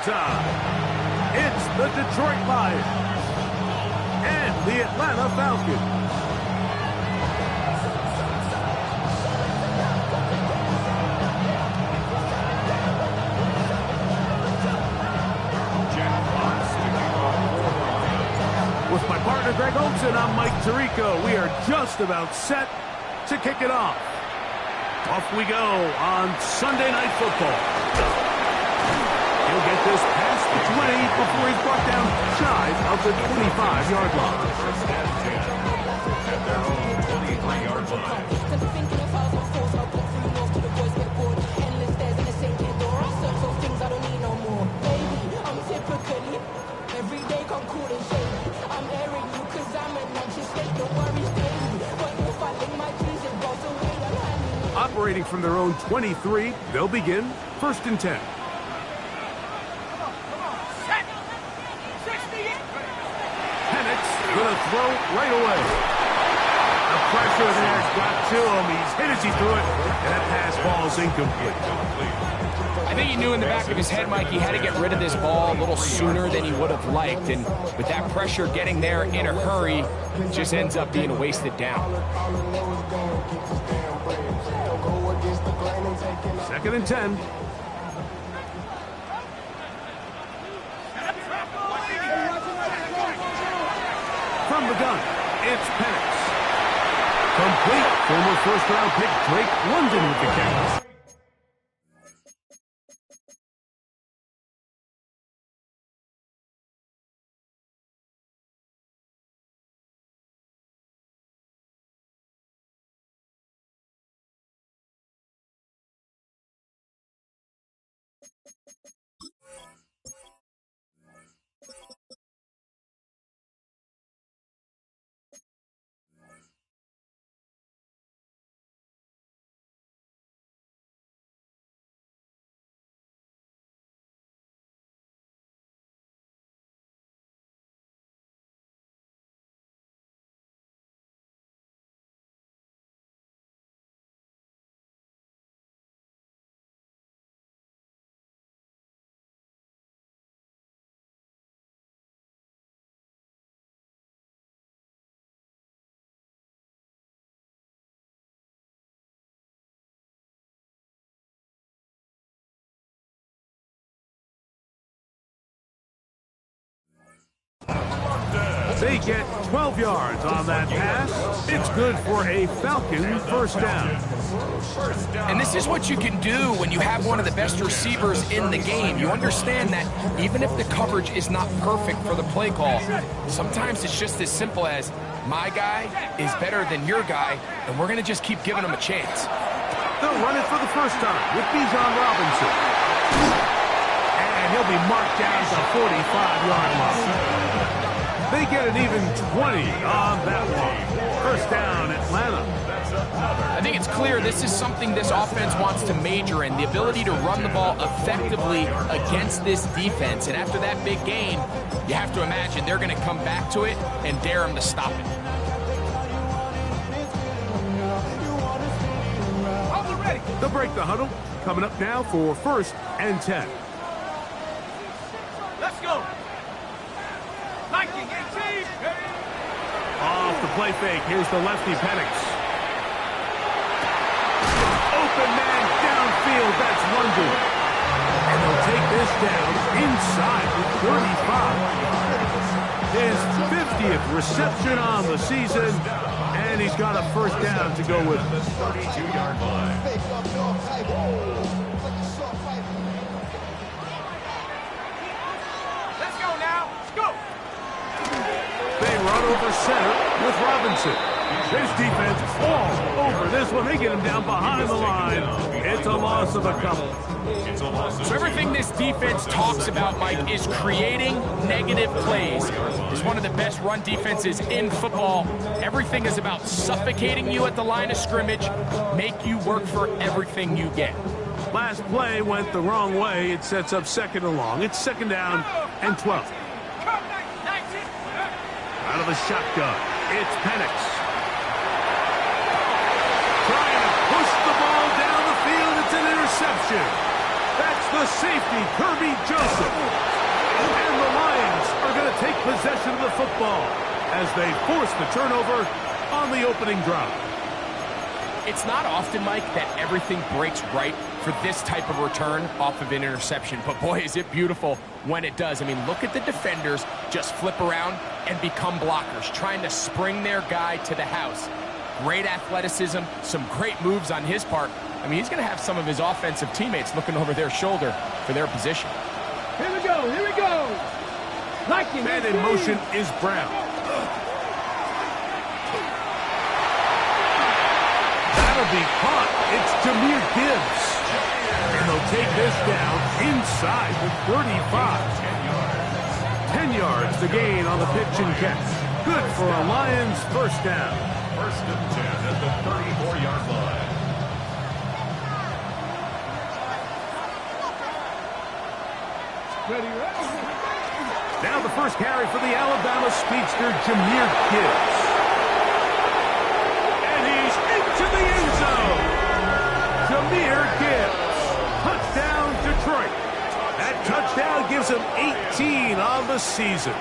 time. It's the Detroit Lions and the Atlanta Falcons. With my partner Greg Olson, I'm Mike Tirico. We are just about set to kick it off. Off we go on Sunday Night Football. He'll get this past the 20 before he's brought down shy of the 25-yard line. First and 10 at their own 23-yard line. Operating from their own 23, they'll begin first and 10. Penix gonna throw right away. The pressure there's got to him. He's hit as he threw it, and that pass ball's incomplete. I think he knew in the back of his head, Mike, he had to get rid of this ball a little sooner than he would have liked. And with that pressure getting there in a hurry, it just ends up being a wasted down. Second and 10. From the gun, it's Penix. Complete. Former first-round pick Drake London with the catch. They get 12 yards on that pass. It's good for a Falcon first down. And this is what you can do when you have one of the best receivers in the game. You understand that even if the coverage is not perfect for the play call, sometimes it's just as simple as my guy is better than your guy, and we're going to just keep giving him a chance. They'll run it for the first time with Bijan Robinson. And he'll be marked down to 45-yard line. They get an even 20 on that one. First down, Atlanta. I think it's clear this is something this offense wants to major in, the ability to run the ball effectively against this defense. And after that big gain, you have to imagine they're going to come back to it and dare him to stop it. They'll break the huddle. Coming up now for first and 10. Let's go. Off the play fake, here's the lefty Penix. Open man downfield, that's London. And they'll take this down inside the 35. His 50th reception on the season, and he's got a first down to go with it. 32-yard line. Let's go now. Let's go. They run over center with Robinson. His defense all over this one. They get him down behind the line. It's a loss of a couple. So everything this defense talks about, Mike, is creating negative plays. It's one of the best run defenses in football. Everything is about suffocating you at the line of scrimmage, make you work for everything you get. Last play went the wrong way. It sets up second and long. It's second down and 12. Out of the shotgun, it's Penix. Trying to push the ball down the field. It's an interception. That's the safety, Kirby Joseph. football as they force the turnover on the opening drive. It's not often, Mike, that everything breaks right for this type of return off of an interception. But boy, is it beautiful when it does. I mean, look at the defenders just flip around and become blockers, trying to spring their guy to the house. Great athleticism, some great moves on his part. I mean, he's going to have some of his offensive teammates looking over their shoulder for their position. Here we go, here we go. Like him. And in motion is Brown. That'll be caught. It's Jahmyr Gibbs. And they'll take this down inside the 35. 10 yards to gain on the pitch and catch. Good for a Lions first down. First and 10 at the 34-yard line. Now the first carry for the Alabama speedster, Jahmyr Gibbs. And he's into the end zone. Jahmyr Gibbs. Touchdown, Detroit. That touchdown gives him 18 on the season.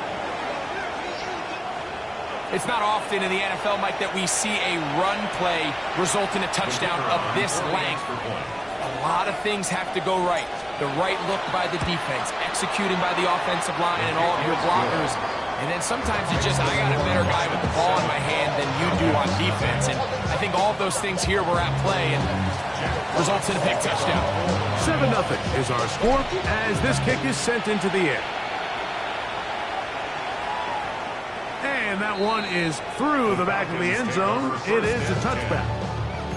It's not often in the NFL, Mike, that we see a run play result in a touchdown of this length. A lot of things have to go right. The right look by the defense, executing by the offensive line and all of your blockers. And then sometimes it's just, I got a better guy with the ball in my hand than you do on defense. And I think all of those things here were at play and results in a big touchdown. 7-0 is our score as this kick is sent into the air. And that one is through the back of the end zone. It is a touchback.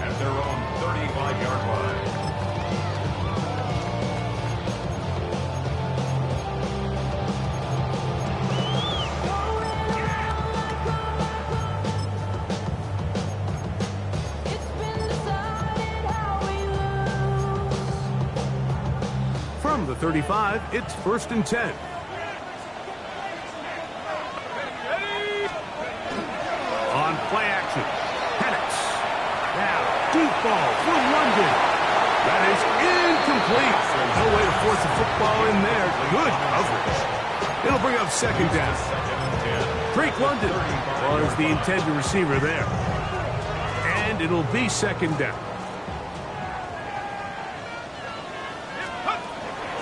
At their own 35-yard line. From the 35, it's 1st and 10. On play action, Penix. Now, deep ball for London. That is incomplete. No way to force the football in there. Good coverage. It'll bring up 2nd down. Drake London was the intended receiver there. And it'll be 2nd down.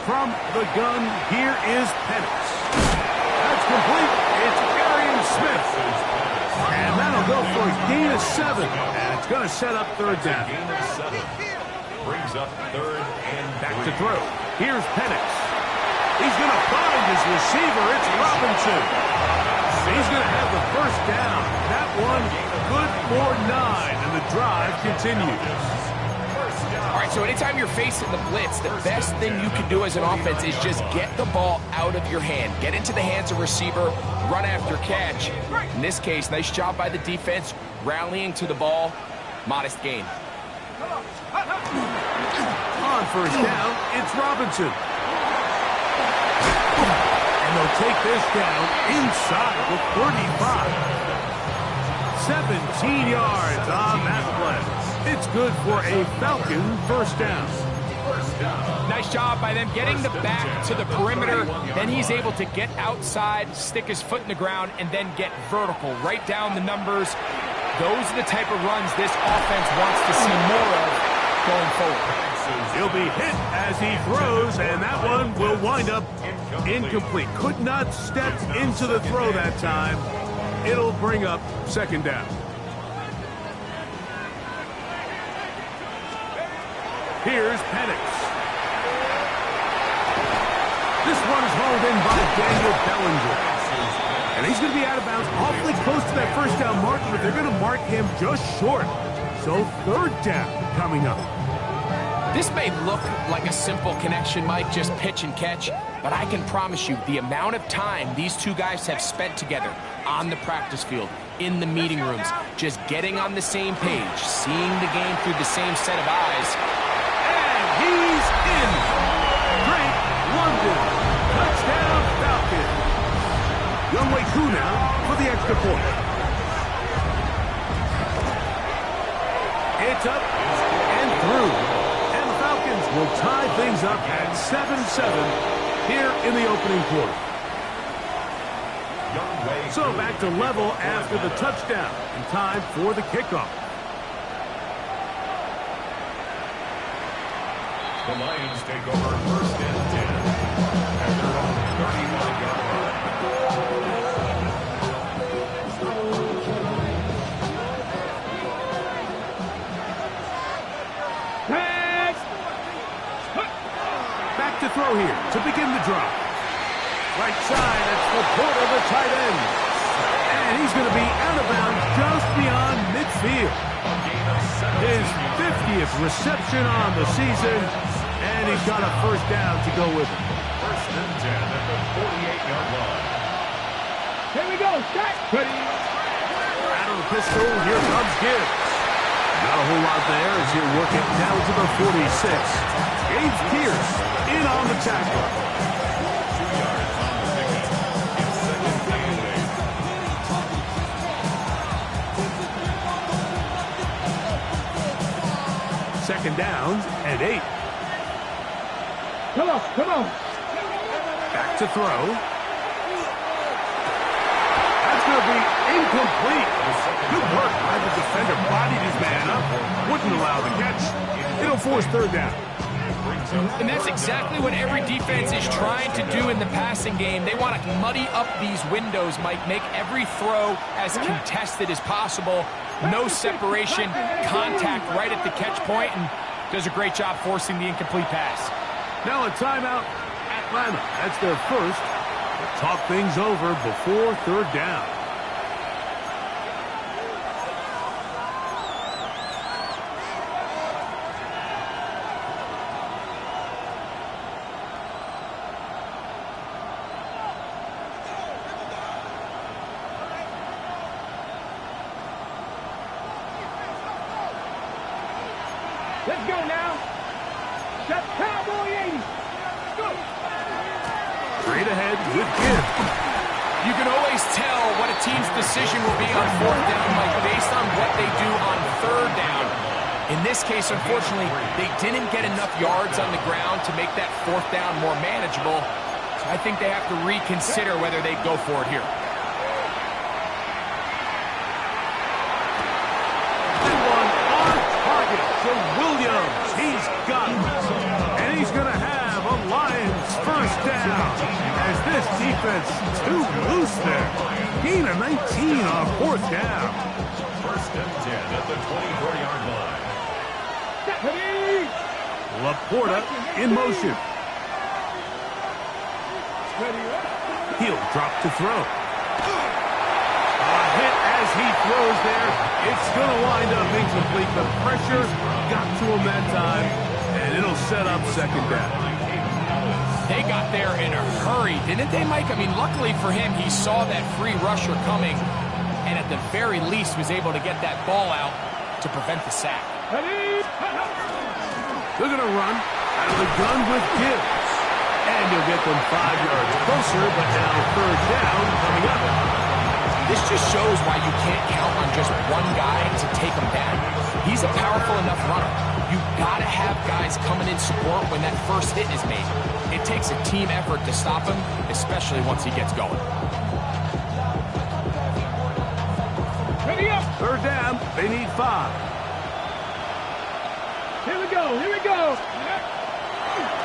From the gun, here is Penix. That's complete. It's Arian Smith. And that'll go for a gain of 7. And it's going to set up 3rd down. Gain of 7. Brings up 3rd and Back to throw. Here's Penix. He's going to find his receiver. It's Robinson. He's going to have the 1st down. That one good for 9. And the drive continues. All right, so anytime you're facing the blitz, the best thing you can do as an offense is just get the ball out of your hand. Get into the hands of receiver, run after catch. In this case, nice job by the defense, rallying to the ball. Modest gain. On 1st down, it's Robinson. And they'll take this down inside the 35. 17 yards on that play. It's good for a Falcon 1st down. Nice job by them getting the back to the perimeter. Then he's able to get outside, stick his foot in the ground, and then get vertical. Right down the numbers. Those are the type of runs this offense wants to see more of going forward. He'll be hit as he throws, and that one will wind up incomplete. Could not step into the throw that time. It'll bring up 2nd down. Here's Penix. This one is hauled in by Daniel Bellinger. And he's going to be out of bounds awfully close to that 1st down mark, but they're going to mark him just short. So 3rd down coming up. This may look like a simple connection, Mike, just pitch and catch, but I can promise you the amount of time these two guys have spent together on the practice field, in the meeting rooms, just getting on the same page, seeing the game through the same set of eyes. He's in. Drake London. Touchdown, Falcon. Youngway Koo now for the extra point. It's up and through. And the Falcons will tie things up at 7-7 here in the opening quarter. So back to level after the touchdown. And time for the kickoff. The Lions take over first and 10 at their own 35-yard line. Back to throw here to begin the drive. Right side, it's Laporta, the tight end. And he's going to be out of bounds just beyond midfield. His 50th reception on the season, and he's got a first down to go with it. First and 10 at the 48-yard line. Here we go. Set. Ready. Out of the pistol, here comes Gibbs. Not a whole lot there as he'll work it down to the 46. Gabe Pierce in on the tackle. 2 yards on the pickup. It's second and 8. Second down and 8. Come on. Come on. Back to throw. That's going to be incomplete. Good work by the defender. Bodied his man up. Wouldn't allow the catch. It'll force third down. And that's exactly what every defense is trying to do in the passing game. They want to muddy up these windows, Mike, make every throw as contested as possible. No separation, contact right at the catch point, and does a great job forcing the incomplete pass. Now a timeout, Atlanta. That's their first. They'll talk things over before third down. Let's go now. That's Cowboy 80. Go. Straight ahead with Gibbs. You can always tell what a team's decision will be on fourth down, Mike, based on what they do on third down. In this case, unfortunately, they didn't get enough yards on the ground to make that fourth down more manageable. So I think they have to reconsider whether they go for it here. To Williams, he's got it. And he's going to have a Lions first down as this defense too loose there. Gain of 19 on fourth down. First and 10 at the 24-yard line. Laporta in motion. He'll drop to throw. A hit as he throws there. It's going to wind up incomplete. The pressure got to him that time, and it'll set up second down. They got there in a hurry, didn't they, Mike? I mean, luckily for him, he saw that free rusher coming, and at the very least was able to get that ball out to prevent the sack. They're going to run out of the gun with Gibbs. And you'll get them 5 yards closer, but now third down coming up. This just shows why you can't count on just one guy to take him down. He's a powerful enough runner. You've got to have guys coming in support when that first hit is made. It takes a team effort to stop him, especially once he gets going. Ready up. Third down, they need 5. Here we go. Here we go.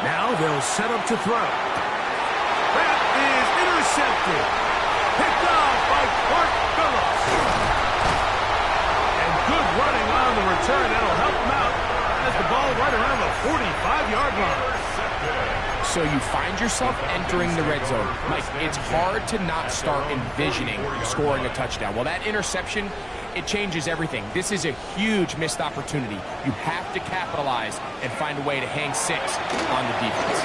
Now they'll set up to throw. That is intercepted. Picked off by Clark Phillips. And good running on the return. That'll help him out. Has the ball right around the 45-yard line. So you find yourself entering the red zone. Mike, it's hard to not start envisioning scoring a touchdown. Well, that interception, it changes everything. This is a huge missed opportunity. You have to capitalize and find a way to hang 6 on the defense.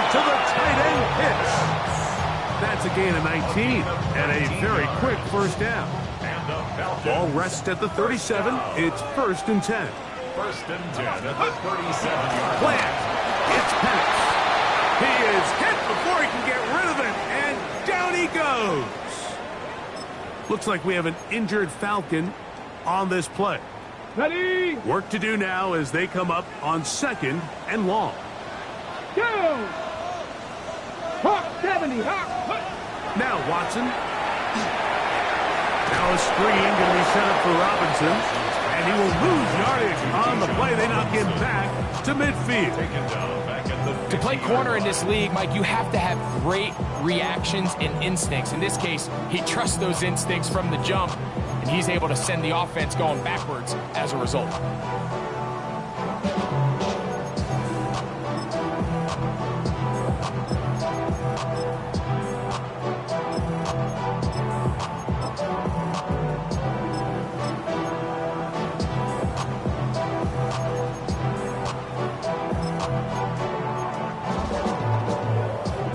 To the tight end hits. That's a gain of 19 and a very quick first down. Ball rests at the 37. It's first and 10. First and 10 at the 37-yard line. Plant. It's Penix. He is hit before he can get rid of it, and down he goes. Looks like we have an injured Falcon on this play. Ready. Work to do now as they come up on second and long. Go. Hawk 70. Now Watson. Now a screen going to be set up for Robinson. And he will lose yardage on the play. They knock him back to midfield. To play corner in this league, Mike, you have to have great reactions and instincts. In this case, he trusts those instincts from the jump, and he's able to send the offense going backwards as a result.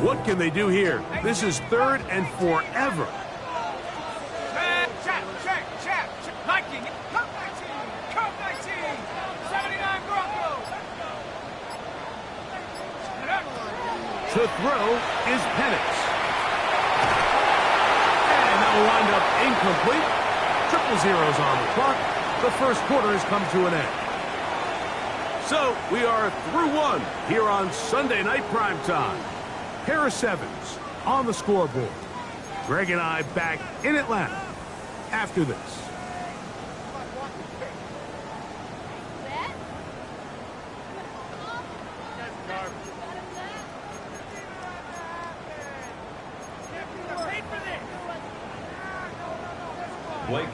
What can they do here? This is 3rd and forever. Check. Liking it. Code 19. 79 Broncos. To throw is Penix. And that will wind up incomplete. 0-0s on the clock. The first quarter has come to an end. So we are through one here on Sunday Night Primetime. Harris Evans on the scoreboard. Greg and I back in Atlanta after this.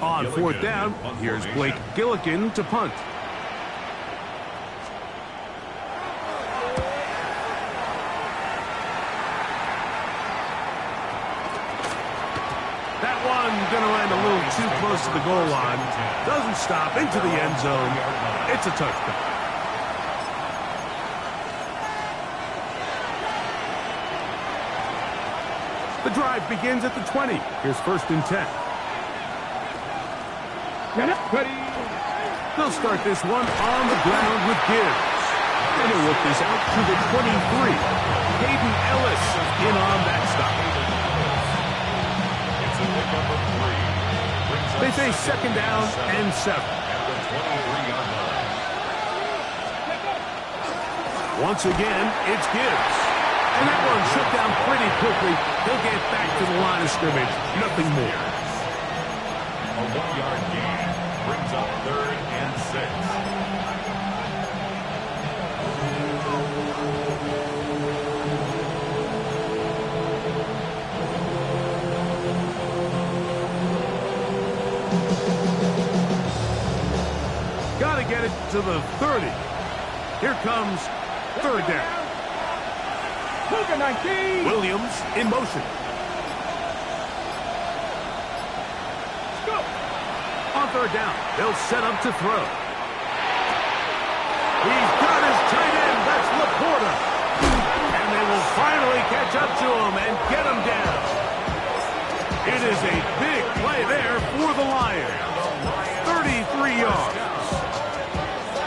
On 4th down, here's Blake Gillikin to punt. Going to land a little too close to the goal line. Doesn't stop into the end zone. It's a touchdown. The drive begins at the 20. Here's 1st and 10. They'll start this one on the ground with Gibbs. And he'll work this out to the 23. Hayden Ellis in on that stop. They say 2nd down and 7. Once again, it's Gibbs. And that one shut down pretty quickly. He'll get back to the line of scrimmage. Nothing more. A 1-yard gain brings up 3rd and 6. Got to get it to the 30. Here comes 3rd down. 19. Williams in motion. Go. On 3rd down, they'll set up to throw. He's got his tight end. That's Laporta. And they will finally catch up to him and get him down. It is a big play there for the Lions. 33 yards.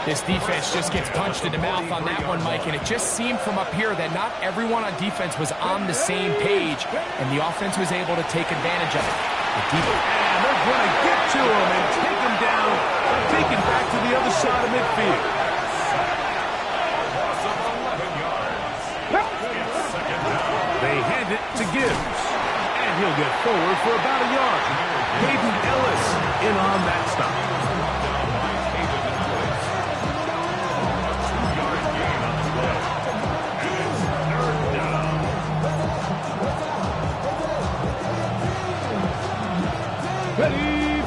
This defense just gets punched in the mouth on that one, Mike, and it just seemed from up here that not everyone on defense was on the same page, and the offense was able to take advantage of it. And they're going to get to him and take him down, take him back to the other side of midfield. They hand it to Gibbs, and he'll get forward for about a yard. Hayden Ellis in on that stop.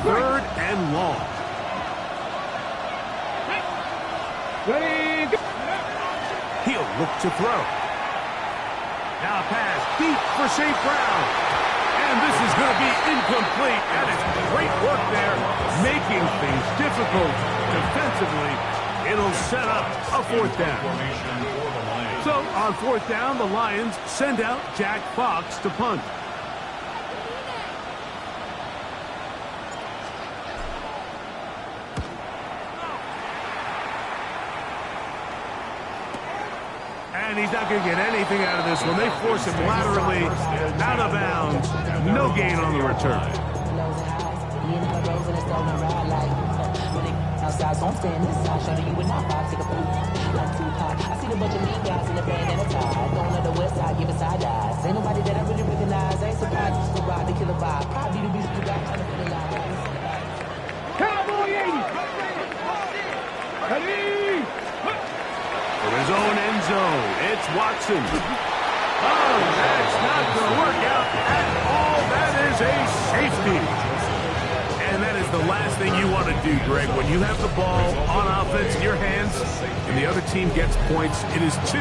Third and long. Ready, go. He'll look to throw. Now a pass deep for St. Brown. And this is going to be incomplete. That is great work there, making things difficult defensively. It'll set up a 4th down. So on 4th down, the Lions send out Jack Fox to punt. And he's not going to get anything out of this one. They force him laterally out of bounds. No gain on the return. outside, so I'm staying inside. Shorty, you would not vibe, take a poop. Like Tupac, I see the bunch of mean guys in the band and a tie. Going on the west side, giving side eyes. Ain't nobody that I really recognize. I ain't surprised you still ride the killer vibe. Probably the beast you got trying to feel alive. Cowboy 80. Ready? For his own end zone, it's Watson. Oh, that's not going to work out at all. That is a safety. And that is the last thing you want to do, Greg. When you have the ball on offense in your hands and the other team gets points, it is 2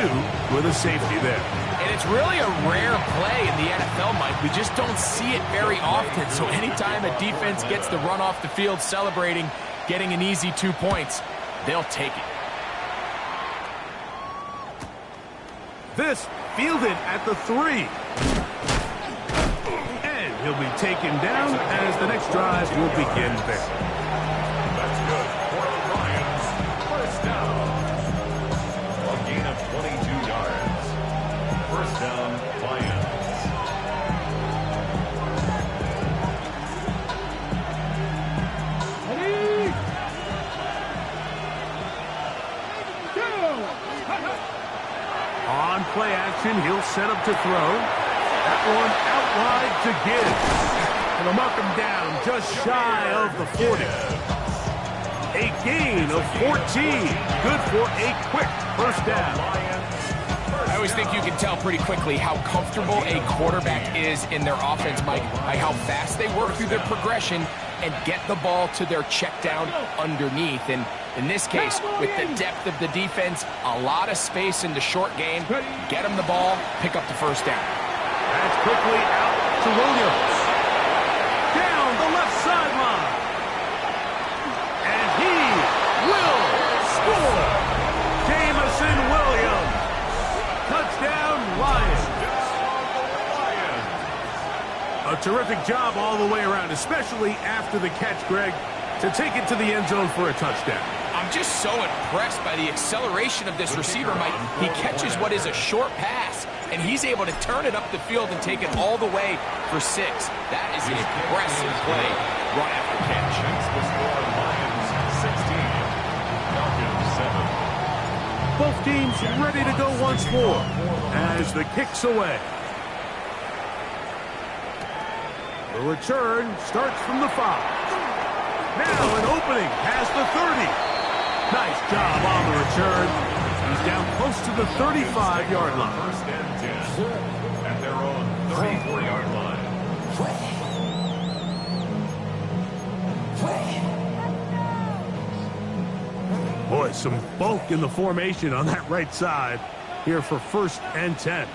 with a safety there. And it's really a rare play in the NFL, Mike. We just don't see it very often. So anytime a defense gets the run off the field celebrating, getting an easy 2 points, they'll take it. This fielded at the 3. And he'll be taken down as the next drive will begin there. That's good for the Lions. First down. A gain of 22 yards. First down, Lions. Ready? Go! On play action, he'll set up to throw. That one out wide to give. And they'll mark him down just shy of the 40. A gain of 14. Good for a quick first down. I always think you can tell pretty quickly how comfortable a quarterback is in their offense, Mike, by how fast they work through their progression and get the ball to their check down underneath. And in this case, with the depth of the defense, a lot of space in the short game, get them the ball, pick up the first down. That's quickly out to Williams. Down the left sideline. And he will score. Jamison Williams. Touchdown, Lions. A terrific job all the way around, especially after the catch, Greg, to take it to the end zone for a touchdown. I'm just so impressed by the acceleration of this receiver, Mike. He catches what is a short pass, and he's able to turn it up the field and take it all the way for 6. That is an impressive play right after catch. That's the score. Lions 16. Falcons 7. Both teams ready to go once more as the kick's away. The return starts from the 5. Now an opening past the 30. Nice job on the return. He's down close to the 35-yard line. First and 10 at their own 34-yard line. Boy, some bulk in the formation on that right side here for first and 10.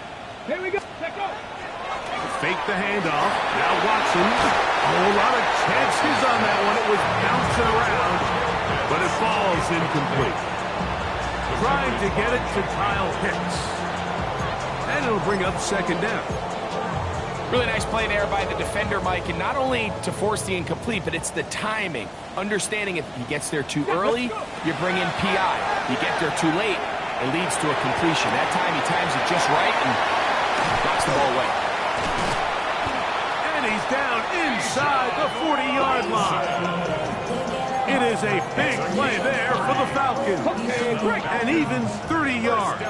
Here we go. Let go. Fake the handoff. Now Watson. A whole lot of chances on that one. It was bouncing around, but it falls incomplete. Trying to get it to Kyle Pitts. And it'll bring up second down. Really nice play there by the defender, Mike, and not only to force the incomplete, but it's the timing. Understanding if he gets there too early, you bring in PI. You get there too late, it leads to a completion. That time he times it just right and knocks the ball away. And he's down inside the 40-yard line. It is a big play there for the Falcons. And even 30 yards.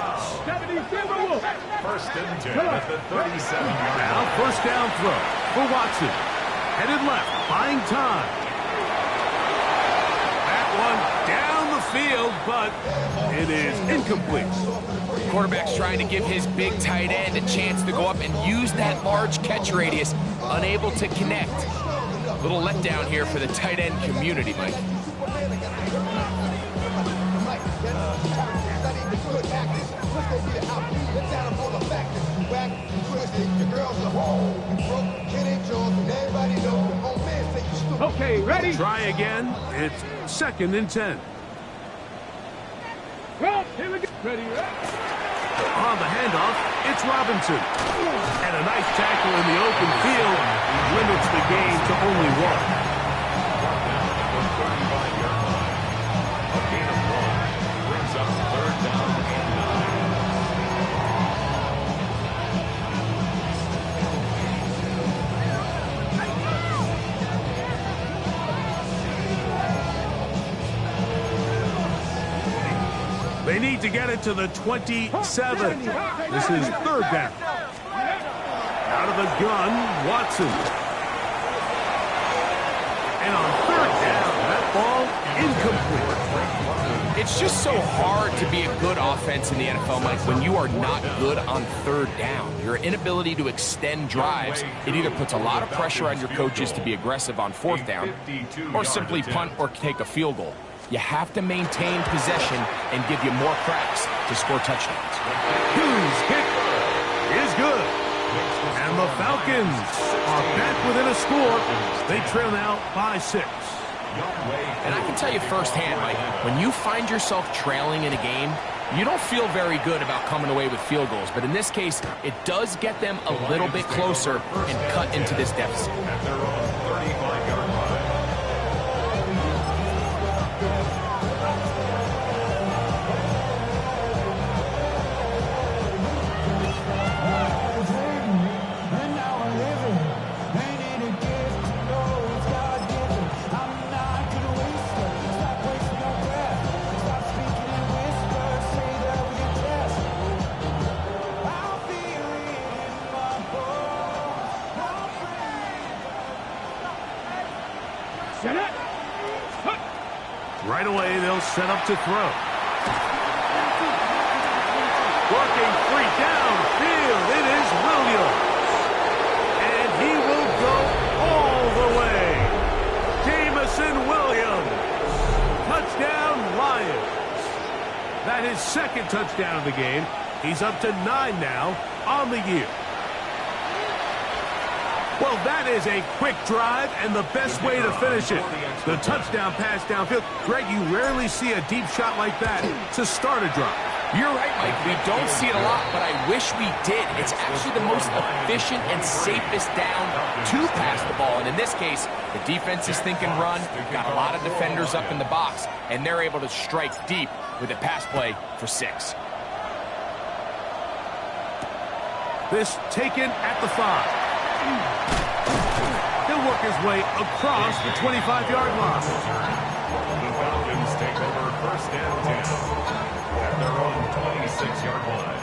First and 10 at the 37-yard line. Now first down throw for Watson. Headed left, buying time. That one down the field, but it is incomplete. Quarterback's trying to give his big tight end a chance to go up and use that large catch radius. Unable to connect. Little letdown here for the tight end community, Mike. Okay, ready? Try again. It's second and 10. Well, here we go. Ready, On the handoff, it's Robinson. And a nice tackle in the open field limits the game to only 1. A gain of 1 brings up third down and 9. They need to get it to the 27. This is third down. Out of the gun, Watson. And on third down, that ball incomplete. It's just so hard to be a good offense in the NFL, Mike, when you are not good on third down. Your inability to extend drives, it either puts a lot of pressure on your coaches to be aggressive on fourth down or simply punt or take a field goal. You have to maintain possession and give you more cracks to score touchdowns. Hughes' kick is good. And the Falcons are back within a score. They trail now by 6. And I can tell you firsthand, Mike, when you find yourself trailing in a game, you don't feel very good about coming away with field goals. But in this case, it does get them a little bit closer and cut into this deficit. At their own 35-yard line. Right away, they'll set up to throw. Working free downfield. It is Williams. And he will go all the way. Jameson Williams. Touchdown, Lions. That is second touchdown of the game. He's up to 9 now on the year. Well, that is a quick drive and the best way to finish it. The touchdown pass downfield. Greg, you rarely see a deep shot like that to start a drive. You're right, Mike. We don't see it a lot, but I wish we did. It's actually the most efficient and safest down to pass the ball. And in this case, the defense is thinking run, got a lot of defenders up in the box, and they're able to strike deep with a pass play for 6. This taken at the 5. He'll work his way across the 25-yard line. The Falcons take over first and 10 at their own 26-yard line.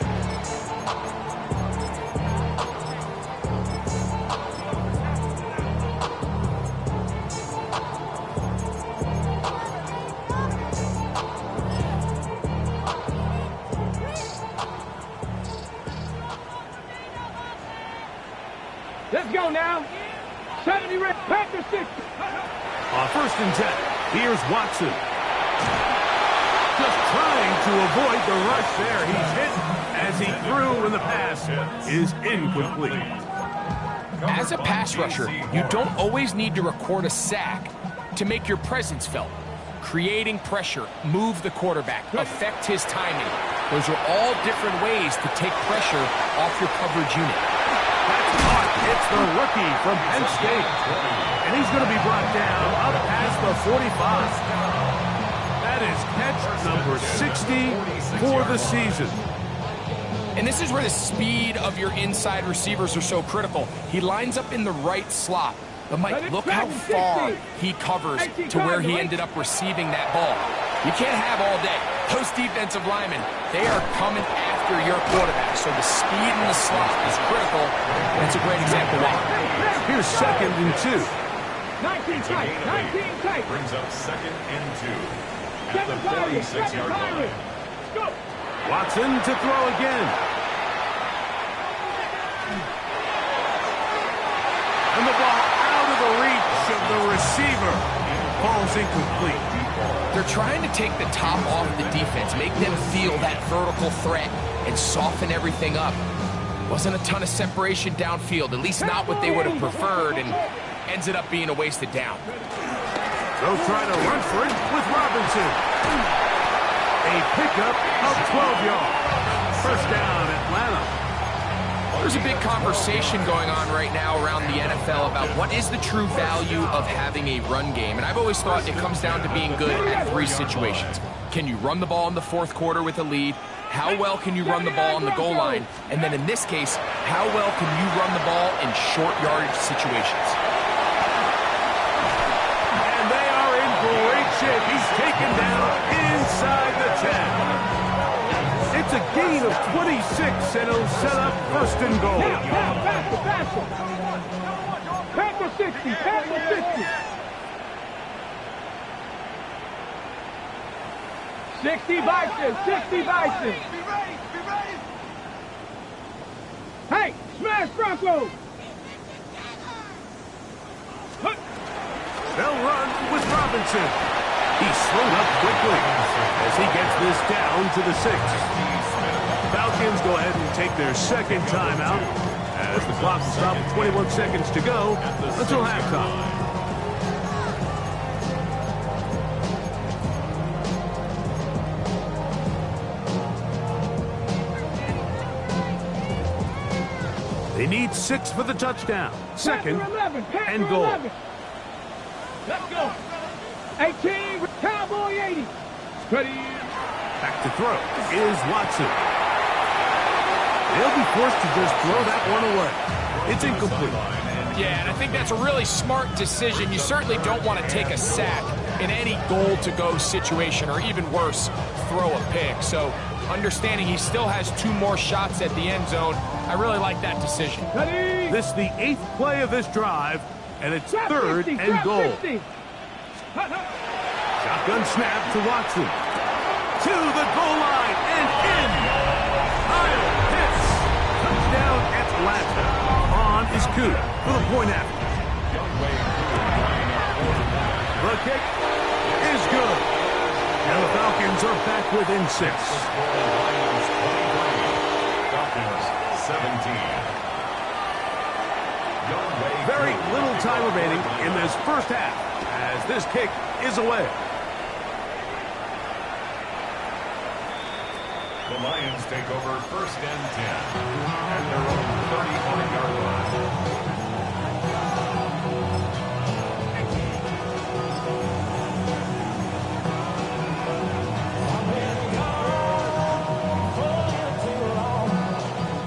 Let's go now. 70 red, Packers 60. On first and 10, here's Watson. Just trying to avoid the rush there. He's hit as he threw, and the pass is incomplete. As a pass rusher, you don't always need to record a sack to make your presence felt. Creating pressure, move the quarterback, affect his timing. Those are all different ways to take pressure off your coverage unit. That's caught. It's the rookie from Penn State. And he's going to be brought down up past the 45. That is catch number 60 for the season. And this is where the speed of your inside receivers are so critical. He lines up in the right slot. But, Mike, look how far he covers to where he ended up receiving that ball. You can't have all day. Those defensive linemen, they are coming after your quarterback. So the speed in the slot is critical. And it's a great example why. Here's second and 2. 19 tight, 19 tight. Brings up second and 2 at the 46-yard line. Go. Watson to throw again. And the ball out of the reach of the receiver. Ball's incomplete. They're trying to take the top off the defense, make them feel that vertical threat, and soften everything up. Wasn't a ton of separation downfield, at least not what they would have preferred, and ends it up being a wasted down. They'll try to run for it with Robinson. A pickup of 12 yards. First down, Atlanta. There's a big conversation going on right now around the NFL about what is the true value of having a run game. And I've always thought it comes down to being good at 3 situations. Can you run the ball in the fourth quarter with a lead? How well can you run the ball on the goal line? And then in this case, how well can you run the ball in short yardage situations? And they are in great shape. He's taken down inside the 10. It's a gain of 26, and it'll set up first and goal. Now, faster. Pack for 60, pack for 60. 60 Bison, 60 Bison. Be ready. Hey, smash Bronco. They'll run with Robinson. He's slowed up quickly as he gets this down to the 6. Falcons go ahead and take their second timeout as the clock will stop with 21 seconds to go until halftime. They need 6 for the touchdown. Second and goal. Let's go. 18 with Cowboy 80. Ready. Back to throw is Watson. They'll be forced to just throw that one away. It's incomplete. Yeah, and I think that's a really smart decision. You certainly don't want to take a sack in any goal-to-go situation, or even worse, throw a pick. So understanding he still has 2 more shots at the end zone, I really like that decision. Ready. This is the 8th play of this drive, and it's third and goal. Shotgun snap to Watson. To the goal line and in. Kyle Pitts. Touchdown Atlanta. On is Coot for the point after. The kick is good. And the Falcons are back within 6. Falcons 17. Very little time remaining in this first half as this kick is away. The Lions take over first and 10 at their own 35-yard line.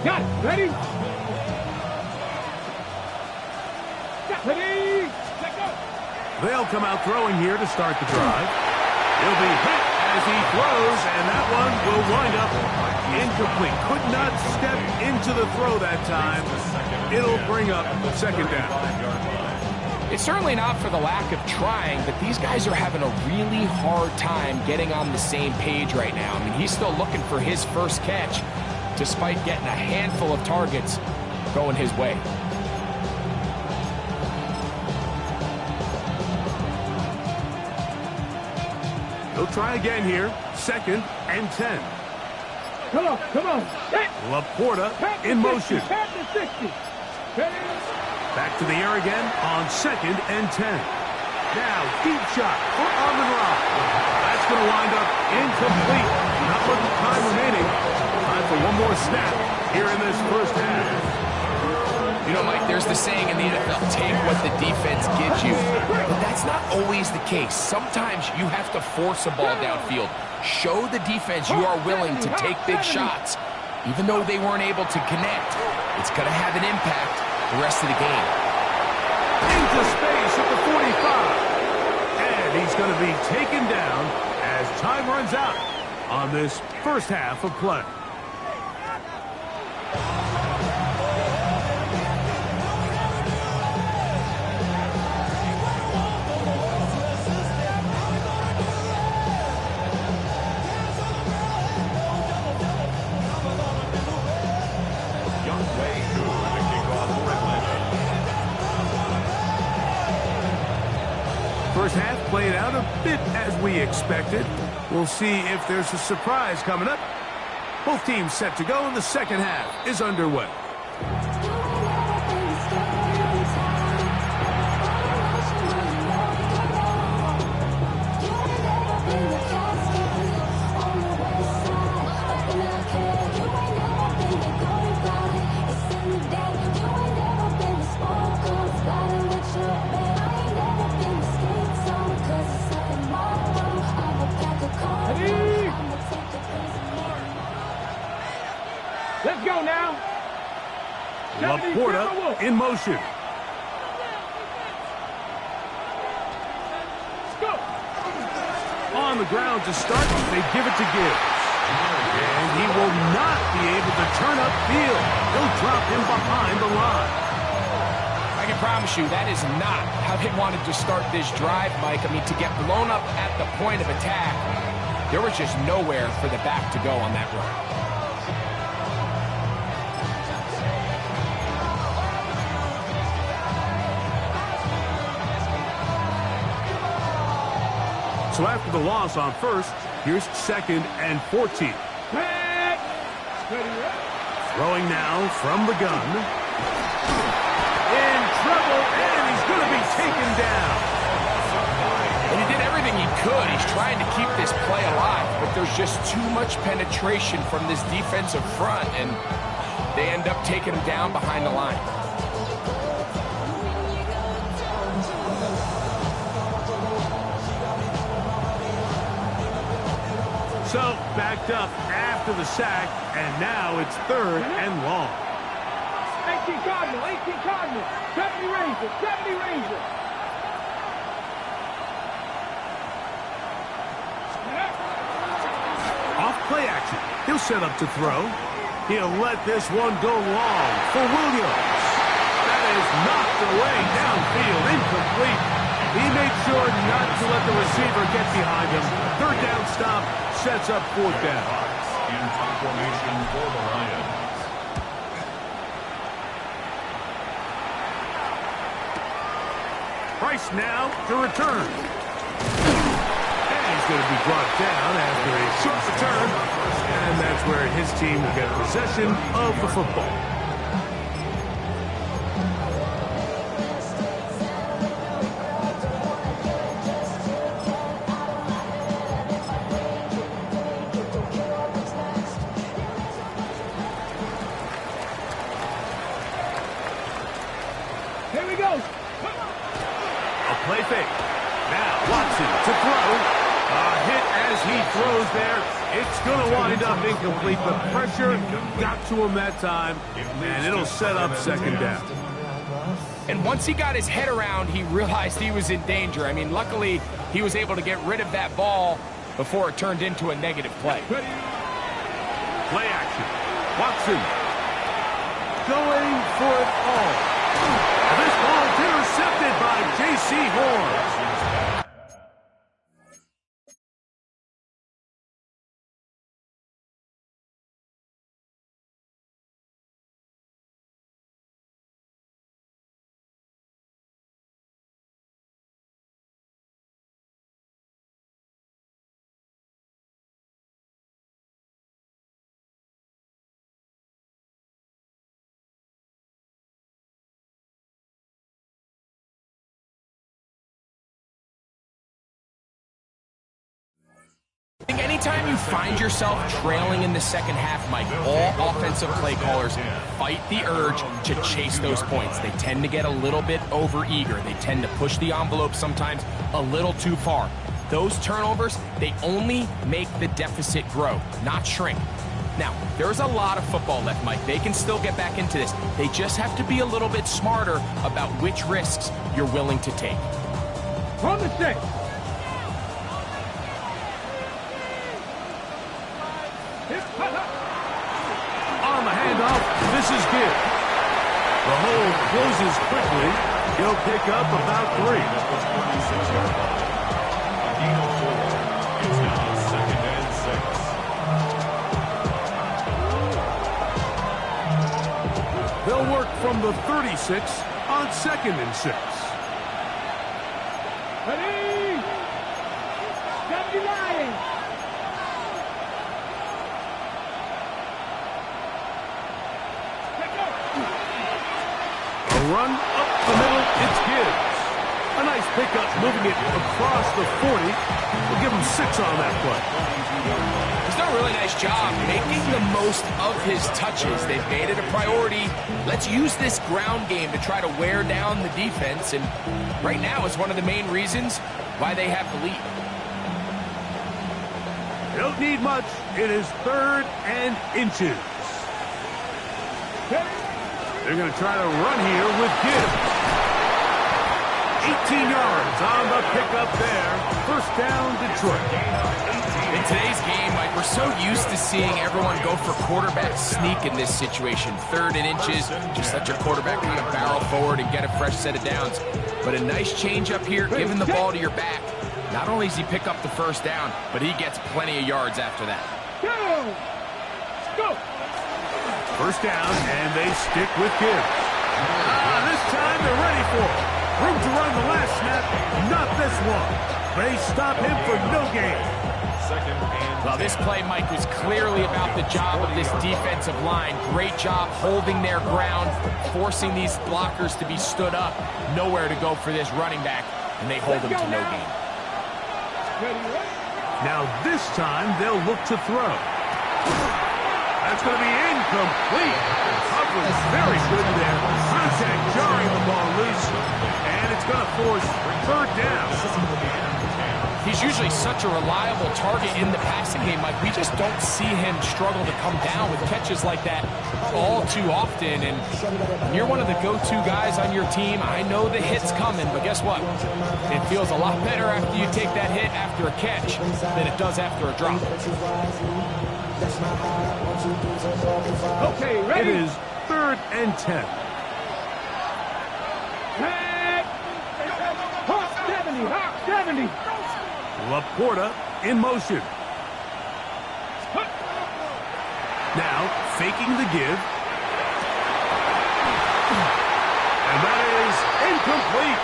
Got it. Ready. Ready. Let go. They'll come out throwing here to start the drive. He'll be hit as he throws, and that one will wind up incomplete. Could not step into the throw that time. It'll bring up second down. It's certainly not for the lack of trying, but these guys are having a really hard time getting on the same page right now. I mean, he's still looking for his first catch, despite getting a handful of targets going his way. He'll try again here. Second and 10. Come on. Hit. Laporta in motion. Pack to 60. Ready. Back to the air again on second and 10. Now, deep shot for Amon-Ra. That's going to wind up incomplete. Not much time remaining. Time for one more snap here in this first half. You know, Mike, there's the saying in the NFL, take what the defense gives you. But that's not always the case. Sometimes you have to force a ball downfield. Show the defense you are willing to take big shots. Even though they weren't able to connect, it's going to have an impact the rest of the game. Into space at the 45. And he's going to be taken down as time runs out on this first half of play. First half played out a bit as we expected. We'll see if there's a surprise coming up. Both teams set to go, and the second half is underway. Let's go now. Laporta in motion. Go. On the ground to start, they give it to Gibbs. And he will not be able to turn upfield. He'll drop him behind the line. I can promise you that is not how they wanted to start this drive, Mike. I mean, to get blown up at the point of attack, there was just nowhere for the back to go on that run. So after the loss on first, here's 2nd and 14. Throwing now from the gun. In trouble, and he's going to be taken down. And he did everything he could. He's trying to keep this play alive, but there's just too much penetration from this defensive front, and they end up taking him down behind the line. So, backed up after the sack, and now it's 3rd and long. 18 Cardinal, 18 Cardinal. 70 Ranger, 70 Ranger. Off play action. He'll set up to throw. He'll let this one go long for Williams. That is knocked away downfield, incomplete. He made sure not to let the receiver get behind him. 3rd down stop sets up 4th down. In formation for the Lions. Price now to return. And he's going to be brought down after a short return. And that's where his team will get possession of the football. Here we go. A play fake. Now Watson to throw. A hit as he throws there. It's going to wind up incomplete. The pressure got to him that time, and it'll set up 2nd down. And once he got his head around, he realized he was in danger. I mean, luckily, he was able to get rid of that ball before it turned into a negative play. Play action. Watson going for it all. This ball intercepted by J.C. Horn. I think anytime you find yourself trailing in the second half, Mike, all offensive play callers fight the urge to chase those points. They tend to get a little bit overeager. They tend to push the envelope sometimes a little too far. Those turnovers, they only make the deficit grow, not shrink. Now, there's a lot of football left, Mike. They can still get back into this. They just have to be a little bit smarter about which risks you're willing to take. On the 6. On the handoff, this is good. The hole closes quickly. He'll pick up about 3. Gain of 4. It's now 2nd and 6. They'll work from the 36 on 2nd and 6. Ready? 70 Lions. Run up the middle, it's Gibbs. A nice pickup, moving it across the 40. We'll give him 6 on that play. He's done a really nice job making the most of his touches. They've made it a priority. Let's use this ground game to try to wear down the defense, and right now it's one of the main reasons why they have the lead. They don't need much. It is 3rd and inches. They're going to try to run here with Gibbs. 18 yards on the pickup there. First down, Detroit. In today's game, Mike, we're so used to seeing everyone go for quarterback sneak in this situation. 3rd and inches, just let your quarterback kind of barrel forward and get a fresh set of downs. But a nice change up here, giving the ball to your back. Not only does he pick up the first down, but he gets plenty of yards after that. Go! First down, and they stick with Gibbs. This time they're ready for it. Room to run the last snap, not this one. They stop him for no gain. Well, this play, Mike, was clearly about the job of this defensive line. Great job holding their ground, forcing these blockers to be stood up. Nowhere to go for this running back, and they hold him to no gain. Now this time they'll look to throw. That's going to be incomplete. Coverage very good there. Contact jarring the ball loose, and it's going to force 3rd down. He's usually such a reliable target in the passing game, Mike. We just don't see him struggle to come down with catches like that all too often. And when you're one of the go-to guys on your team, I know the hit's coming, but guess what? It feels a lot better after you take that hit after a catch than it does after a drop. Okay, ready? It is 3rd and 10. Hawk 70, Hawk 70. Laporta in motion. Now faking the give. And that is incomplete.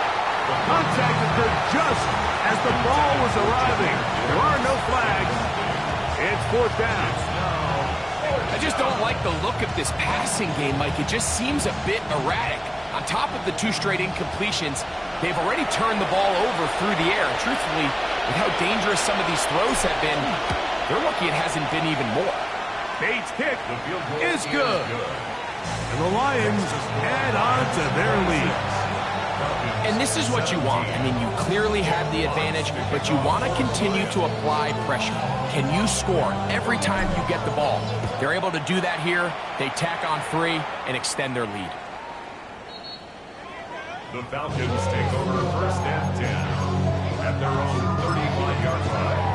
The contact occurred just as the ball was arriving. There are no flags. It's 4th down. I just don't like the look of this passing game, Mike. It just seems a bit erratic. On top of the 2 straight incompletions, they've already turned the ball over through the air. Truthfully, with how dangerous some of these throws have been, they're lucky it hasn't been even more. Bates' kick is good. And the Lions add on to their lead. And this is what you want. I mean, you clearly have the advantage, but you want to continue to apply pressure. Can you score every time you get the ball? They're able to do that here. They tack on 3 and extend their lead. The Falcons take over 1st and 10 at their own 35-yard line.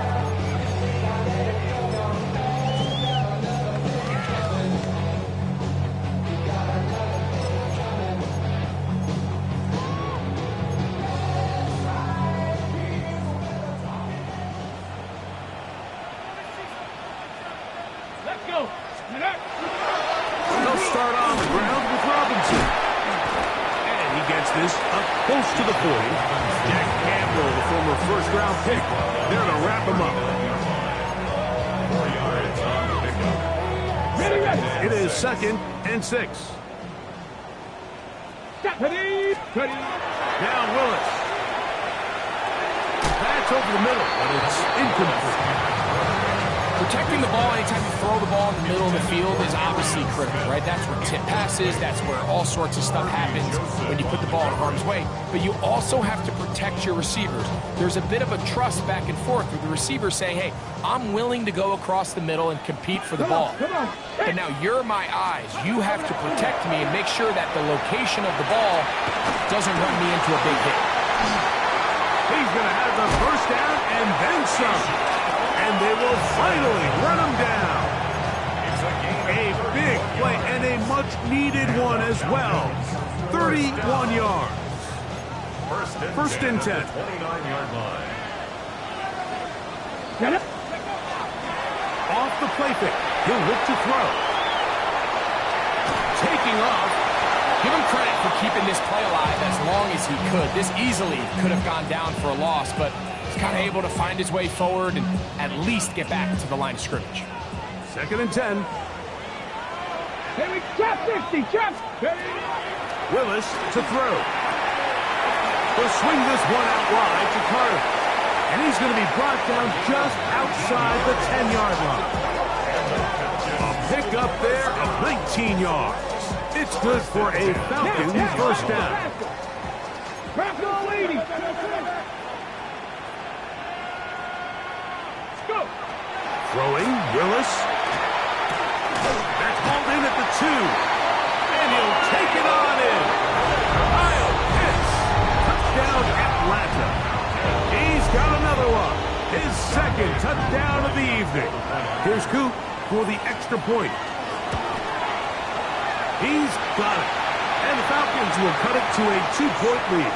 Let's go. They'll start on the ground with Robinson. And he gets this up close to the 40. Jack Campbell, the former 1st-round pick, there to wrap him up. 4 yards on the pickup. Ready. It is 2nd and 6. Ready. Now Willis. That's over the middle, but it's incomplete. Protecting the ball anytime you throw the ball in the middle of the field is obviously critical, right? That's where tip passes, that's where all sorts of stuff happens when you put the ball in harm's way. But you also have to protect your receivers. There's a bit of a trust back and forth with the receiver saying, hey, I'm willing to go across the middle and compete for the ball. Come on. And now you're my eyes. You have to protect me and make sure that the location of the ball doesn't run me into a big hit. He's going to have the first down and then some. And they will finally run him down. A big play and a much-needed one as well. 31 yards. First and 10. 29-yard line. Get it. Off the play fake. He'll look to throw. Taking off. Give him credit for keeping this play alive as long as he could. This easily could have gone down for a loss, but he's kind of able to find his way forward and at least get back to the line of scrimmage. 2nd and 10. Here we go. 60. Jump. Willis to throw. He'll swing this one out wide to Carter. And he's going to be brought down just outside the 10-yard line. A pick up there of 19 yards. It's good for a Falcon first down. Bronco leading. Go. Throwing, Willis. That's hauled in at the 2. And he'll take it on in. Kyle Pitts. Touchdown second touchdown of the evening. Here's Coop for the extra point. He's got it. And the Falcons will cut it to a 2-point lead.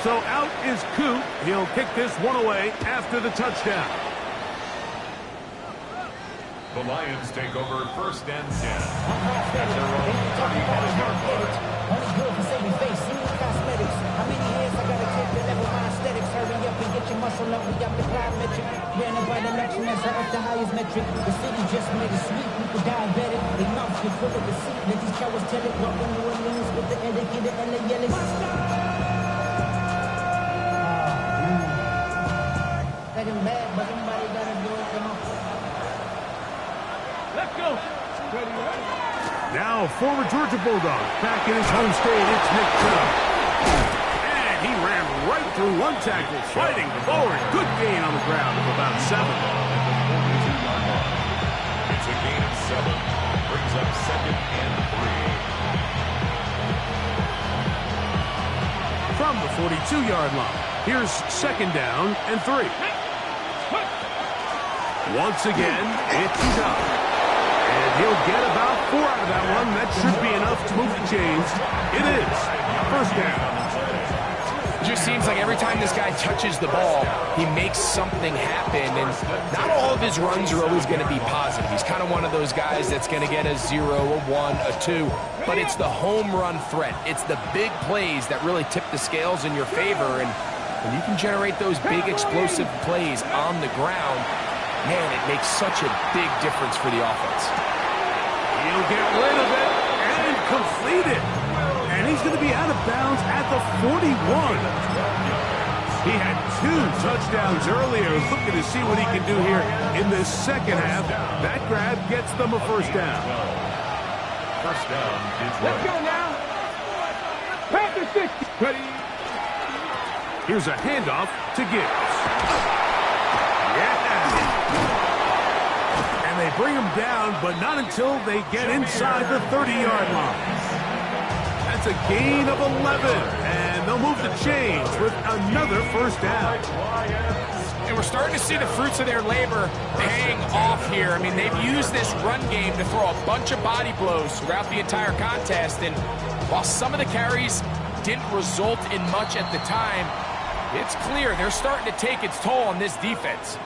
So out is Coop. He'll kick this one away after the touchdown. The Lions take over 1st and 10. At their own 35-yard line. Only good for saving face, see the cosmetics. How many hands I gotta take to level my aesthetics? Hurry up and get your muscle up, we got the plyometric. Ran up by the next measure up the highest metric. The city just made it sweet, people diabetic. They mouths get full of deceit, let these cowards tell it. Welcome to New Orleans with the etiquette and the yelling. Second bad, but somebody gotta do it, come on. Let's go. Ready, ready. Now, former Georgia Bulldog back in his home state, it's Nick Chubb. And he ran right through one tackle, fighting forward. Good gain on the ground of about 7. It's a gain of 7. Brings up 2nd and 3. From the 42-yard line, here's 2nd down and 3. Once again, it's Chubb. And he'll get about 4 out of that one. That should be enough to move the chains. It is 1st down. It just seems like every time this guy touches the ball, he makes something happen. And not all of his runs are always going to be positive. He's kind of one of those guys that's going to get a 0, a 1, a 2. But it's the home run threat. It's the big plays that really tip the scales in your favor. And when you can generate those big explosive plays on the ground, man, it makes such a big difference for the offense. He'll get rid of it and complete it. And he's going to be out of bounds at the 41. He had 2 touchdowns earlier. Looking to see what he can do here in this second half. That grab gets them a 1st down. 1st down is Let's go now. Panther 60. Ready. Here's a handoff to Gibbs. Yeah. And they bring him down, but not until they get inside the 30-yard line. That's a gain of 11, and they'll move the chains with another 1st down. And we're starting to see the fruits of their labor paying off here. I mean, they've used this run game to throw a bunch of body blows throughout the entire contest, and while some of the carries didn't result in much at the time, it's clear they're starting to take its toll on this defense.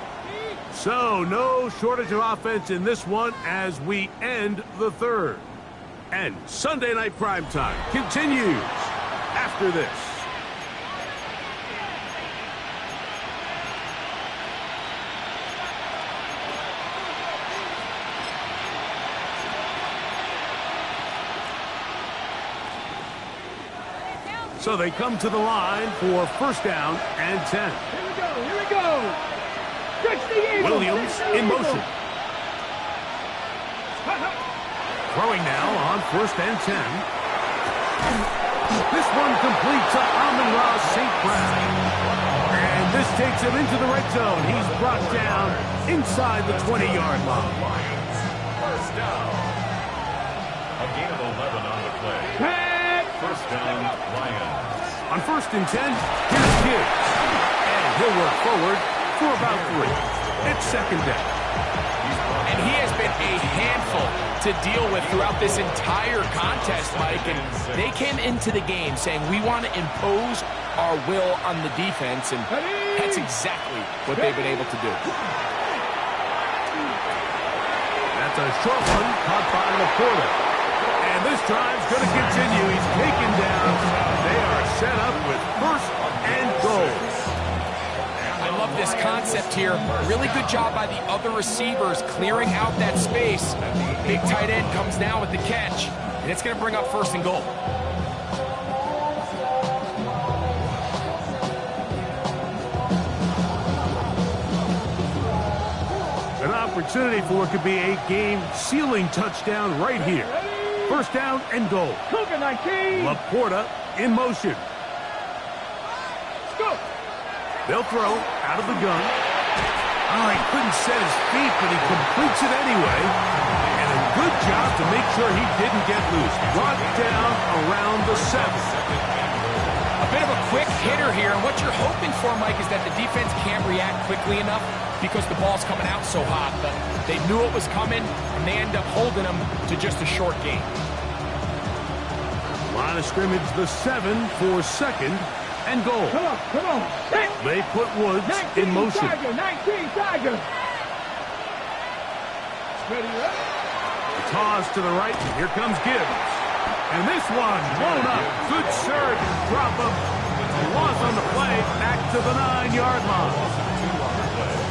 So, no shortage of offense in this one as we end the 3rd. And Sunday Night Primetime continues after this. So they come to the line for 1st down and 10. Here we go, here we go. Williams in motion. Throwing now on 1st and 10. This one complete to Amon-Ra St. Brown. And this takes him into the red zone. He's brought down inside the 20-yard line. 1st down. A gain of 11 on the play. 1st down, Lions. On 1st and 10, here's Gibbs. And he'll work forward for about 3. It's 2nd down. And he has been a handful to deal with throughout this entire contest, Mike. And they came into the game saying, we want to impose our will on the defense. And that's exactly what they've been able to do. That's a short one caught by Laporta. And this drive's going to continue. He's taken down. They are set up with 1st and goal. I love this concept here. Really good job by the other receivers clearing out that space. Big tight end comes down with the catch, and it's going to bring up 1st and goal. An opportunity for what could be a game-sealing touchdown right here. 1st down and goal. Cougar 19. Laporta in motion. Let's go. They'll throw out of the gun. Oh, he couldn't set his feet, but he completes it anyway. And a good job to make sure he didn't get loose. Brought down around the 7. A bit of a quick hitter here, and what you're hoping for, Mike, is that the defense can't react quickly enough because the ball's coming out so hot. But they knew it was coming, and they end up holding them to just a short game. Line of scrimmage, the 7 for 2nd and goal. Come on. They put Woods in motion. 19 Tiger. Ready up. Toss to the right. Here comes Gibbs. And this one blown up. Good surge. Drop him. A loss on the play. Back to the 9-yard line.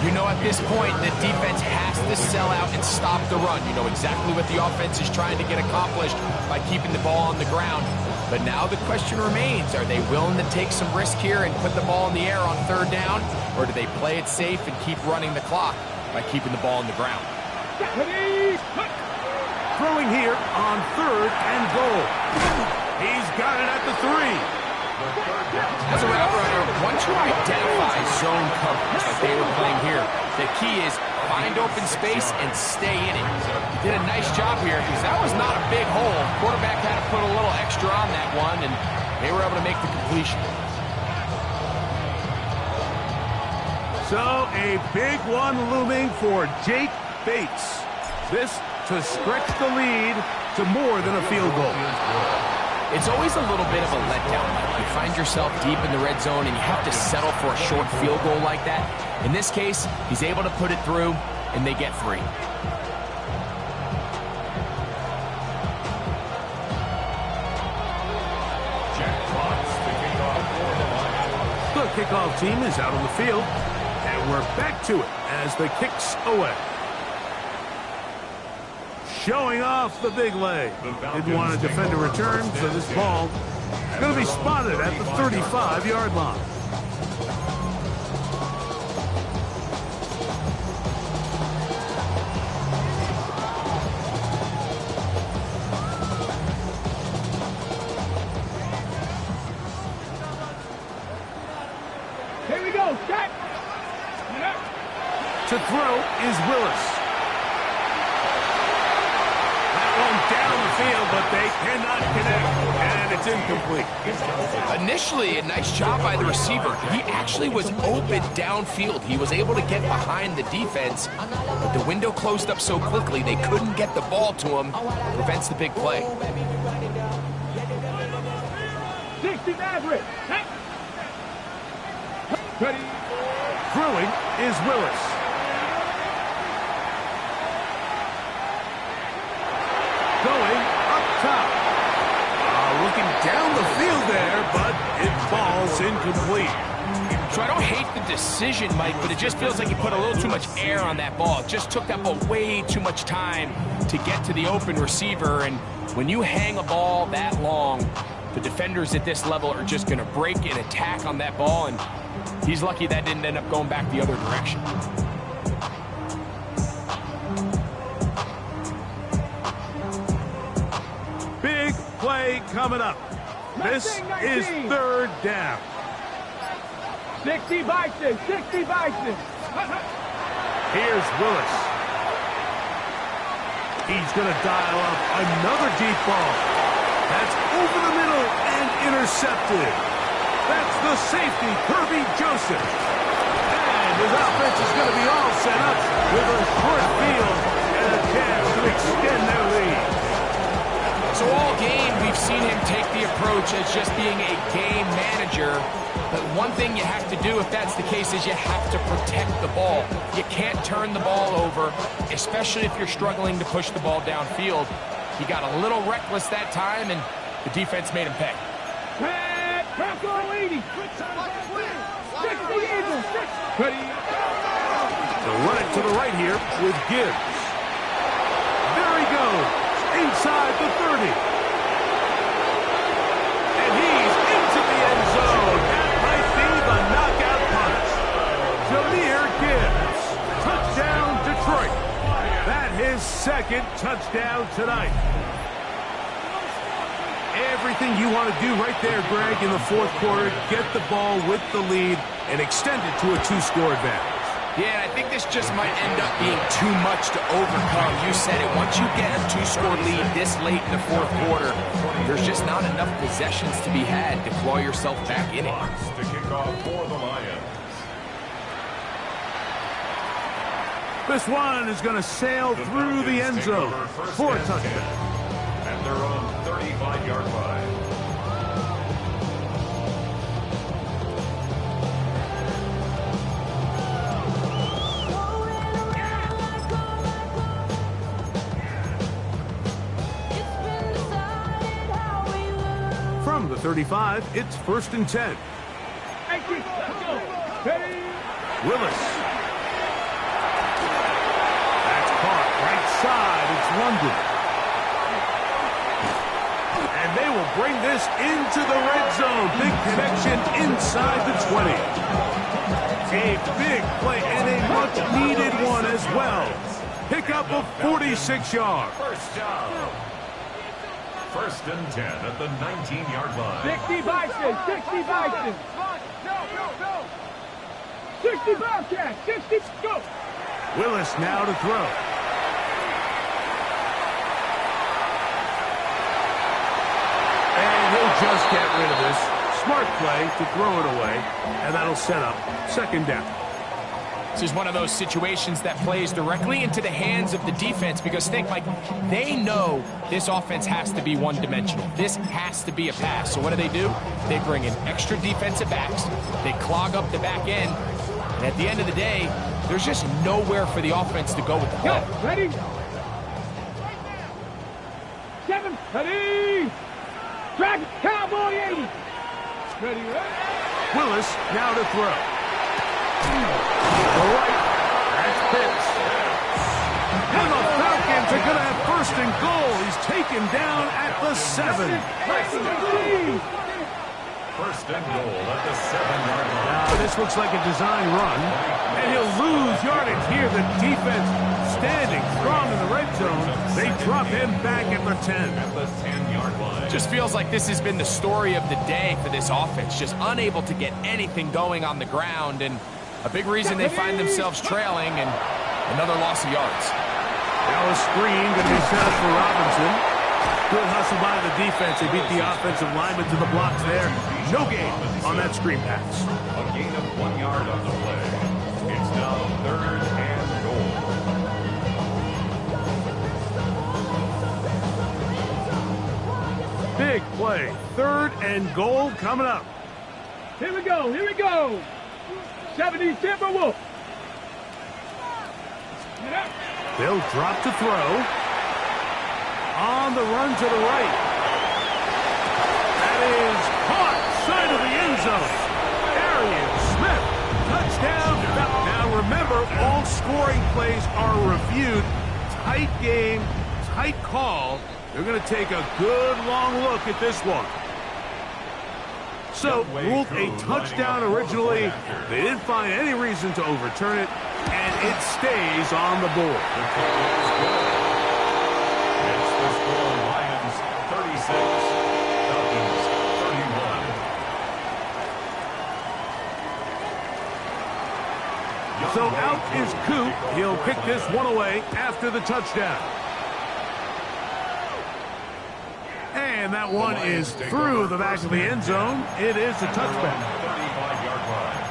You know, at this point, the defense has to sell out and stop the run. You know exactly what the offense is trying to get accomplished by keeping the ball on the ground. But now the question remains, are they willing to take some risk here and put the ball in the air on 3rd down? Or do they play it safe and keep running the clock by keeping the ball on the ground? Throwing here on 3rd and goal. He's got it at the 3. As a route runner, once you identify zone coverage like they were playing here, the key is find open space and stay in it. He did a nice job here because that was not a big hole. Quarterback had to put a little extra on that one, and they were able to make the completion. So a big one looming for Jake Bates. This to stretch the lead to more than a field goal. It's always a little bit of a letdown. You find yourself deep in the red zone and you have to settle for a short field goal like that. In this case, he's able to put it through, and they get 3. The kickoff team is out on the field, and we're back to it as the kick's away. Showing off the big leg. Didn't want to defend a return, so this ball is going to be spotted at the 35-yard line. Here we go, set. To throw is Willis. Down the field, but they cannot connect, and it's incomplete. Initially, a nice job by the receiver. He actually was open downfield. He was able to get behind the defense, but the window closed up so quickly they couldn't get the ball to him. Prevents the big play. 60 average. Ready. Throwing is Willis. Going up top. Looking down the field there, but it falls incomplete. So I don't hate the decision, Mike, but it just feels like he put a little too much air on that ball. It just took that ball way too much time to get to the open receiver, and when you hang a ball that long, the defenders at this level are just going to break and attack on that ball, and he's lucky that didn't end up going back the other direction. Big play coming up. This is 3rd down. 60 Bison, 60 Bison. Here's Willis. He's going to dial up another deep ball. That's over the middle and intercepted. That's the safety, Kirby Joseph. And his offense is going to be all set up with a short field and a chance to extend their lead. So all game, we've seen him take the approach as just being a game manager. But one thing you have to do, if that's the case, is you have to protect the ball. You can't turn the ball over, especially if you're struggling to push the ball downfield. He got a little reckless that time, and the defense made him pay. Tackle 80. 60 Eagles. They'll run it to the right here with Gibbs. There he goes, inside the 30. And he's into the end zone. That might be the knockout punch. Jahmyr Gibbs, touchdown Detroit. That his 2nd touchdown tonight. Everything you want to do right there, Greg, in the 4th quarter, get the ball with the lead and extend it to a 2-score advantage. Yeah, and I think this just might end up being too much to overcome. You said it. Once you get a two-score lead this late in the fourth quarter, there's just not enough possessions to be had to claw yourself back in it. To kick off for the Lions. This one is going to sail through the end zone for a touchdown. At their own 35-yard line. From the 35, it's 1st and 10. Willis. That's caught right side. It's London. And they will bring this into the red zone. Big connection inside the 20. A big play and a much-needed one as well. Pickup of 46 yards. First down. 1st and 10 at the 19-yard line. 60 Bison, 60 Bison. Go. 60 Bobcats, 60, go. Willis now to throw. And he'll just get rid of this. Smart play to throw it away, and that'll set up 2nd down. This is one of those situations that plays directly into the hands of the defense because think, like, they know this offense has to be one-dimensional. This has to be a pass. So what do? They bring in extra defensive backs. They clog up the back end. And at the end of the day, there's just nowhere for the offense to go with the ball. Go, ready? 7, ready? Track, Cowboy 80. Ready? Willis now to throw. All right, that's Pitts. And the Falcons are going to have 1st and goal. He's taken down at the 7. 1st and goal at the 7-yard line. Now this looks like a design run, and he'll lose yardage here. The defense standing strong in the red zone. They drop him back at the 10. At the 10-yard line. Just feels like this has been the story of the day for this offense. Just unable to get anything going on the ground, and a big reason they find themselves trailing, and another loss of yards. Now a screen going to be set up for Robinson. Good hustle by the defense. They beat the offensive lineman to the blocks there. No gain on that screen pass. A gain of 1 yard on the play. It's now 3rd and goal. Big play. 3rd and goal coming up. Here we go. 70 Timberwolves. They'll drop to throw. On the run to the right. That is caught. Side of the end zone. Arian Smith. Touchdown. Now remember, all scoring plays are reviewed. Tight game, tight call. They're going to take a good long look at this one. So, ruled a touchdown originally. They didn't find any reason to overturn it, and it stays on the board. It's the score, Lions 36, Falcons 31. So out is Coop. He'll pick this one away after the touchdown. And that one is through the back of the end zone. It is a touchback. 35-yard line.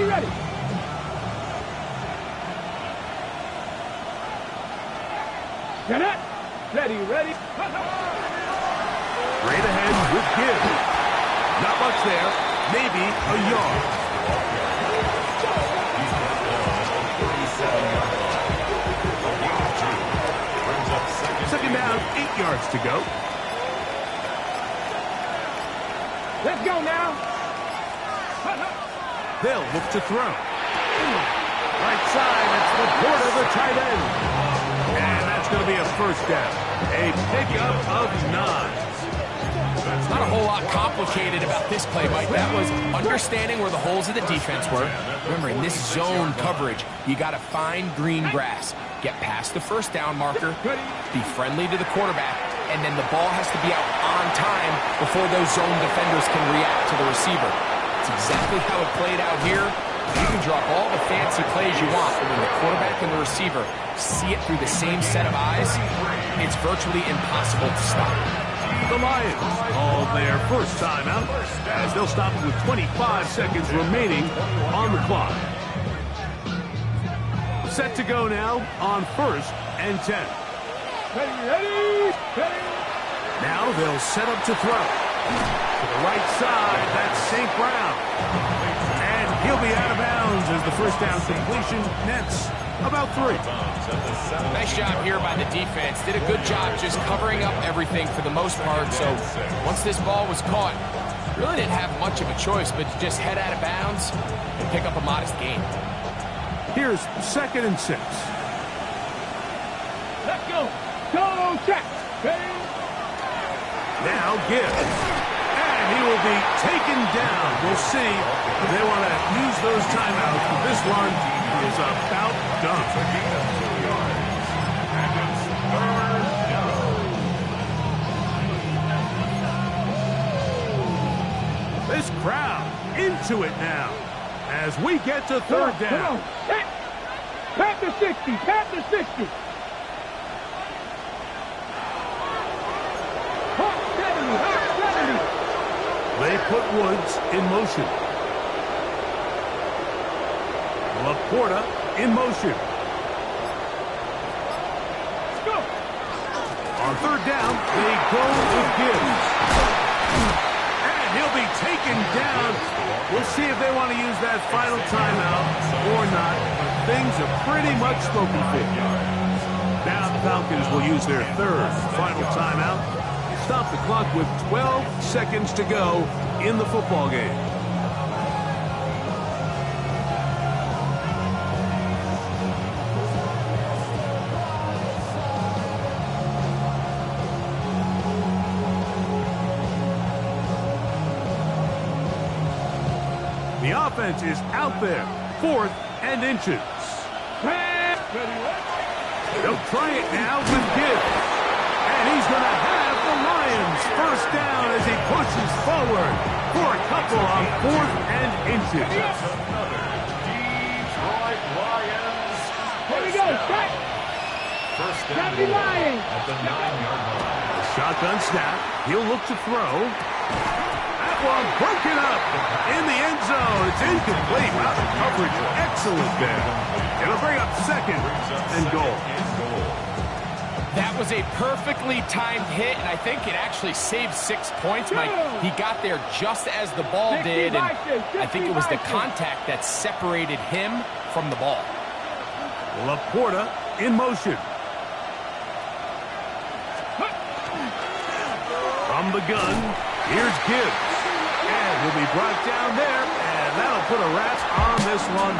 Ready. Get it. Ready. Straight ahead with give. Not much there. Maybe a yard. 2nd down, 8 yards to go. Let's go now. They'll look to throw. Right side, it's the Porter, the tight end. And that's going to be a 1st down. A pickup of 9. Not a whole whole lot complicated about this play, Mike. That was understanding where the holes of the defense were. Remember, in this zone coverage, you got to find green grass. Get past the first down marker, be friendly to the quarterback, and then the ball has to be out on time before those zone defenders can react to the receiver. It's exactly how it played out here. You can drop all the fancy plays you want, but when the quarterback and the receiver see it through the same set of eyes, it's virtually impossible to stop. The Lions call their first timeout as they'll stop with 25 seconds remaining on the clock. Set to go now on 1st and 10. Ready. Now they'll set up to throw. To the right side, that's St. Brown. And he'll be out of bounds as the first down completion nets about 3. Nice job here by the defense. Did a good job just covering up everything for the most part. So once this ball was caught, really didn't have much of a choice but to just head out of bounds and pick up a modest gain. Here's 2nd and 6. Let's go. Go check. Ready. Now Gibbs. And he will be taken down. We'll see if they want to use those timeouts, but this one is about done. This crowd into it now as we get to 3rd down. Pat the 60. Pat the 60. They put Woods in motion. Laporta in motion. Let's go. On 3rd down, they go with Gibbs. And he'll be taken down. We'll see if they want to use that final timeout or not. Things are pretty much spoken for. Now the Falcons will use their 3rd final timeout. Stop the clock with 12 seconds to go in the football game. The offense is out there, 4th and inches. They'll try it now with Gibbs. And he's going to have the Lions first down as he pushes forward for a couple on 4th and inches. Detroit Lions. Here we go. Back. First down Gotta be Lions. at the 9-yard line. Shotgun snap. He'll look to throw. That one broken up in the end zone. It's incomplete. Wow, the coverage excellent there. It'll bring up 2nd and goal. That was a perfectly timed hit, and I think it actually saved 6 points, Mike. He got there just as the ball did, and I think it was the contact that separated him from the ball. Laporta in motion. From the gun, here's Gibbs. And he'll be brought down there, and that'll put a wrap on this one.